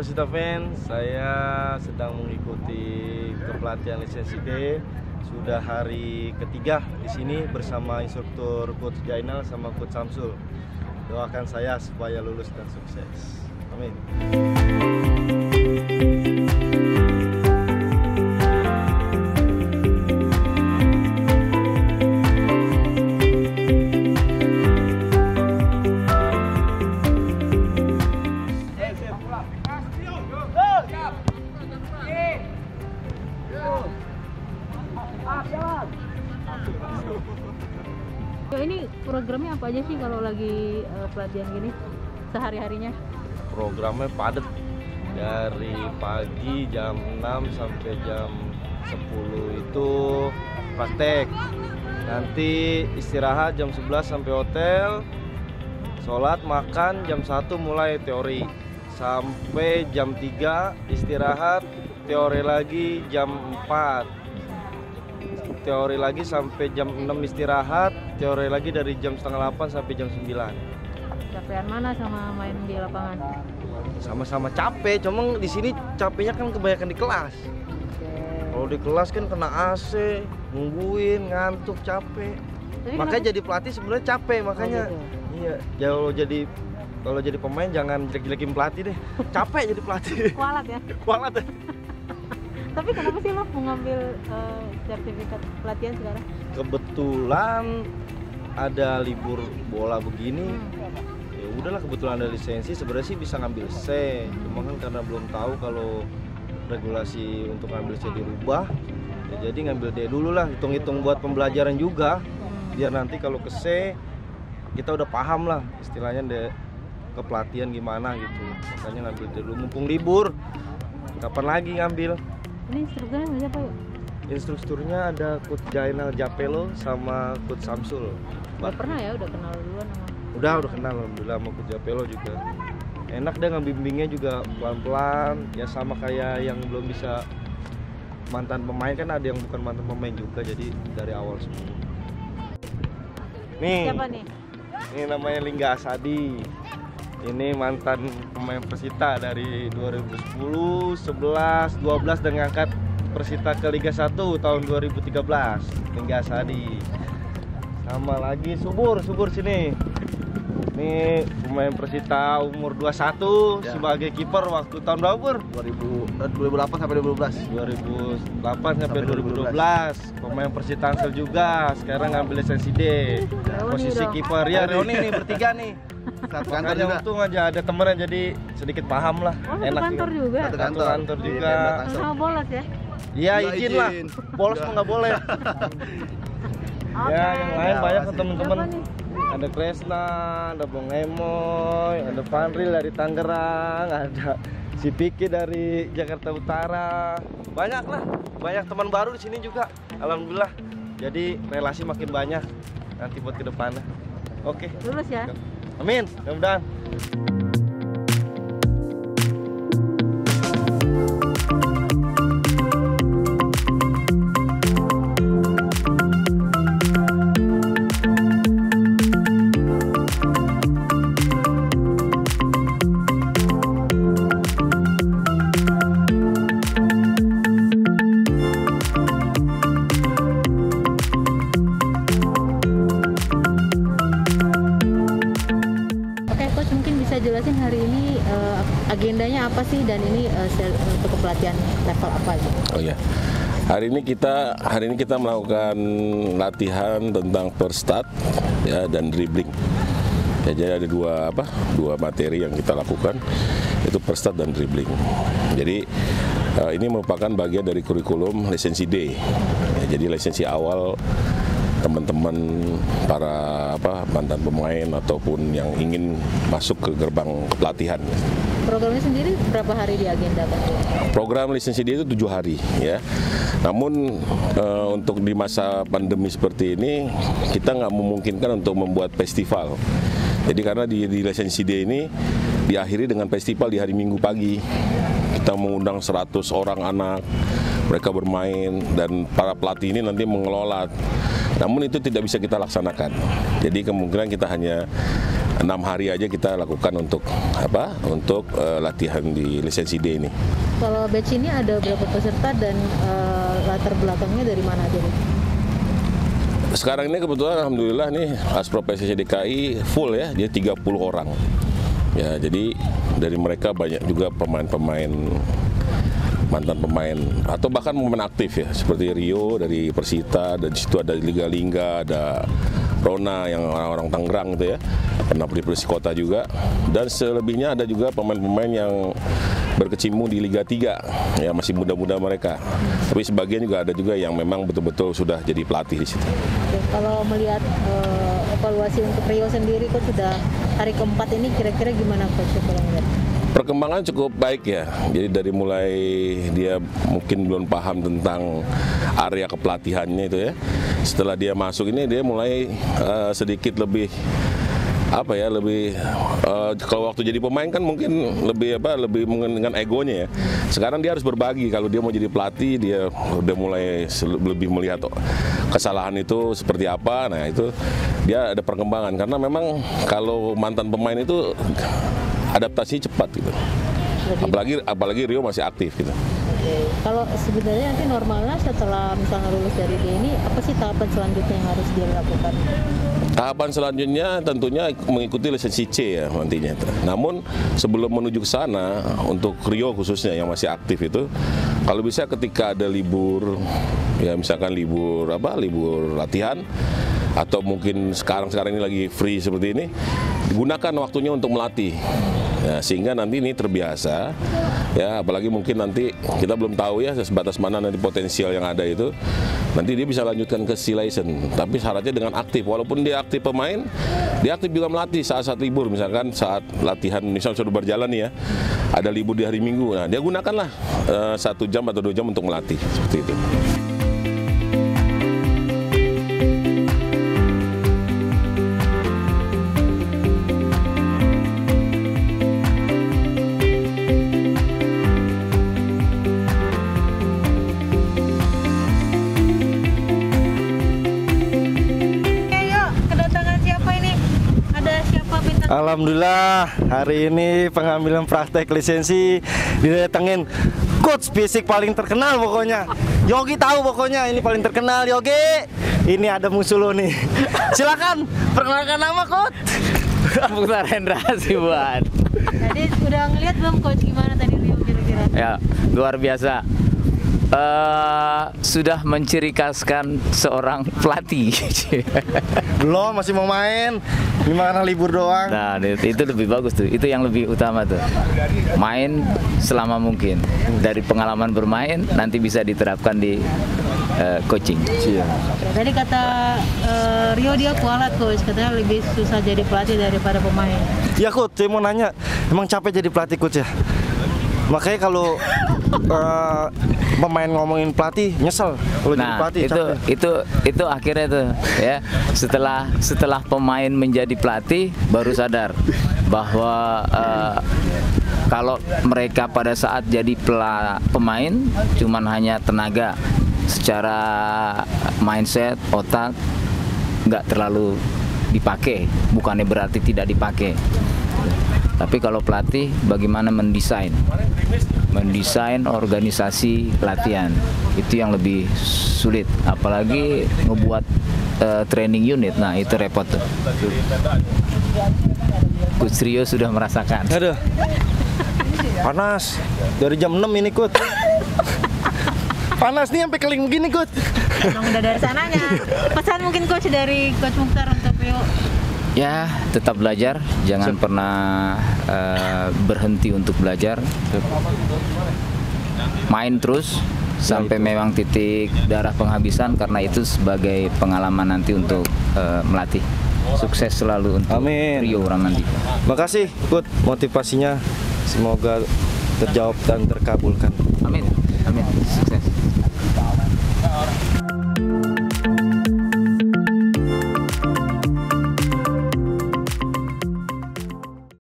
Persita fans, saya sedang mengikuti kepelatihan lisensi D. Sudah hari ketiga di sini bersama instruktur Coach Jainal sama Coach Samsul. Doakan saya supaya lulus dan sukses. Amin. Ini programnya apa aja sih kalau lagi pelatihan gini sehari-harinya? Programnya padat dari pagi jam 6 sampai jam 10 itu praktek. Nanti istirahat jam 11 sampai hotel. Sholat, makan jam 1 mulai teori. Sampai jam 3 istirahat, teori lagi jam 4. Teori lagi sampai jam 6 istirahat, teori lagi dari jam setengah 8 sampai jam 9. Capean mana sama main di lapangan? Sama-sama capek, cuma di sini capeknya kan kebanyakan di kelas. Kalau di kelas kan kena AC, nungguin, ngantuk, capek. Tapi makanya kenapa? jadi pelatih sebenarnya capek, makanya. Oh, Iya, kalau jadi pemain jangan jelek-jelekin pelatih deh. Capek jadi pelatih. Kualat ya. Kualat deh. Tapi kenapa sih lo mau ngambil sertifikat pelatihan sekarang? Kebetulan ada libur bola begini. Ya udahlah, kebetulan ada lisensi, sebenarnya sih bisa ngambil C. Cuma kan karena belum tahu kalau regulasi untuk ngambil C dirubah. Ya jadi ngambil D dulu lah, hitung-hitung buat pembelajaran juga. Biar nanti kalau ke C kita udah paham lah istilahnya kepelatihan gimana gitu. Makanya ngambil D dulu mumpung libur. Kapan lagi ngambil? Ini instrukturnya siapa yuk? Instrukturnya ada Coach Jainal Japelo sama Coach Samsul. Udah pernah ya, udah kenal duluan sama? Udah kenal alhamdulillah sama Coach Japelo juga. Enak deh ngebimbingnya juga pelan-pelan. Ya sama kayak yang belum bisa mantan pemain, kan ada yang bukan mantan pemain juga, jadi dari awal semua. Nih. Siapa nih? Ini namanya Lingga Asadi. Ini mantan pemain Persita dari 2010, 11, 12 dan ngangkat Persita ke Liga 1 tahun 2013. Lingga Asadi. Sama lagi Subur sini. Ini pemain Persita umur 21 ya. Sebagai kiper waktu tahun berapa? 2008 sampai 2012. 2008 sampai 2012. Pemain Persita Tangsel juga. Sekarang ngambil lisensi D. Posisi kiper ya Reoni nih, bertiga nih. Satu kantor Makanya juga. untung aja ada temennya jadi sedikit paham lah. Oh, satu Enak kantor juga? Satu Satu kantor juga. Sama bolos ya? Iya, Nggak izin lah. izin. Bolos mah nggak boleh. Oke. Ya, yang lain Ya, banyak makasih. teman-teman. Siapa nih? Ada Kresna, ada Bung Emoy, ada Fanril dari Tangerang, ada si Piki dari Jakarta Utara. Banyak lah, banyak teman baru di sini juga. Alhamdulillah. Jadi relasi makin banyak nanti buat ke depannya. Oke. Lulus ya? Amin. Mudah-mudahan. Coach, mungkin bisa jelasin hari ini agendanya apa sih, dan ini untuk pelatihan level apa gitu? Oh ya, hari ini kita melakukan latihan tentang first start ya dan dribbling. Ya, jadi ada dua materi yang kita lakukan, itu first start dan dribbling. Jadi ini merupakan bagian dari kurikulum lisensi D. Ya, jadi lisensi awal teman-teman para mantan pemain ataupun yang ingin masuk ke gerbang pelatihan. Programnya sendiri berapa hari diagendakan? Program lisensi D itu 7 hari ya. Namun untuk di masa pandemi seperti ini kita nggak memungkinkan untuk membuat festival. Jadi karena di lisensi D ini diakhiri dengan festival di hari Minggu pagi. Kita mengundang 100 orang anak, mereka bermain dan para pelatih ini nanti mengelola. Namun itu tidak bisa kita laksanakan. Jadi kemungkinan kita hanya hari aja kita lakukan untuk latihan di lisensi D ini. Kalau batch ini ada berapa peserta dan latar belakangnya dari mana aja nih? Sekarang ini kebetulan alhamdulillah nih Aspro PSSI DKI full ya, dia 30 orang. Ya, jadi dari mereka banyak juga pemain-pemain, mantan pemain atau bahkan pemain aktif ya, seperti Rio dari Persita, dan di situ ada Liga Lingga, ada Rona yang orang-orang Tangerang gitu ya, pernah di Persikota juga, dan selebihnya ada juga pemain-pemain yang berkecimpung di Liga 3 ya, masih muda-muda mereka. Tapi sebagian juga ada juga yang memang betul-betul sudah jadi pelatih di situ. Kalau melihat evaluasi untuk Rio sendiri, Coach, sudah hari keempat ini kira-kira gimana Coach kalau melihat? Perkembangan cukup baik ya, jadi dari mulai dia mungkin belum paham tentang area kepelatihannya itu ya, setelah dia masuk ini dia mulai sedikit lebih kalau waktu jadi pemain kan mungkin lebih dengan egonya ya. Sekarang dia harus berbagi, kalau dia mau jadi pelatih dia udah mulai lebih melihat kesalahan itu seperti apa. Nah itu dia ada perkembangan, karena memang kalau mantan pemain itu adaptasinya cepat gitu. Apalagi Rio masih aktif gitu. Kalau sebenarnya nanti normalnya setelah misalnya lulus dari D ini, apa sih tahapan selanjutnya yang harus dia lakukan? Tahapan selanjutnya tentunya mengikuti lisensi C ya nantinya. Namun sebelum menuju ke sana, untuk Rio khususnya yang masih aktif itu, kalau bisa ketika ada libur, ya misalkan libur latihan, atau mungkin sekarang ini lagi free seperti ini, digunakan waktunya untuk melatih. Ya, sehingga nanti ini terbiasa ya, apalagi mungkin nanti kita belum tahu ya sebatas mana nanti potensial yang ada itu, nanti dia bisa lanjutkan ke C license, tapi syaratnya dengan aktif. Walaupun dia aktif pemain, dia aktif juga melatih saat libur, misalkan saat latihan misalnya sudah berjalan ya, ada libur di hari Minggu, nah dia gunakanlah 1 jam atau 2 jam untuk melatih seperti itu. Alhamdulillah hari ini pengambilan praktek lisensi didatengin coach fisik paling terkenal pokoknya. Yogi tahu pokoknya ini paling terkenal. Yogi, ini ada musuh lo nih. Silakan perkenalkan nama coach. Mukhtar Hendra Sibuan. Tadi udah ngeliat belum Coach gimana tadi Rio kira-kira? Ya, luar biasa. Sudah menciri khaskan seorang pelatih. Belum, masih mau main. Ini karena libur doang. Nah, itu lebih bagus tuh. Itu yang lebih utama tuh. Main selama mungkin. Dari pengalaman bermain nanti bisa diterapkan di coaching. Tadi kata Rio dia kualat Coach, katanya lebih susah jadi pelatih daripada pemain. Ya Coach, saya mau nanya, emang capek jadi pelatih Coach ya? Makanya kalau pemain ngomongin pelatih nyesel kalau jadi pelatih. Itu akhirnya tuh ya, setelah pemain menjadi pelatih baru sadar bahwa kalau mereka pada saat jadi pemain cuman hanya tenaga, secara mindset, otak nggak terlalu dipakai, bukannya berarti tidak dipakai. Tapi kalau pelatih, bagaimana mendesain organisasi latihan, itu yang lebih sulit. Apalagi ngebuat training unit, nah itu repot tuh. Coach Rio sudah merasakan. Aduh, panas dari jam 6 ini Coach. Panas nih sampai keling begini Coach. Emang udah dari sananya. Pesan mungkin Coach dari Coach Mukhtar untuk Rio. Ya, tetap belajar, jangan pernah berhenti untuk belajar. Main terus sampai memang titik darah penghabisan, karena itu sebagai pengalaman nanti untuk melatih. Sukses selalu untuk Rio Ramandi. Makasih Coach, motivasinya semoga terjawab dan terkabulkan. Amin. Amin. Sukses.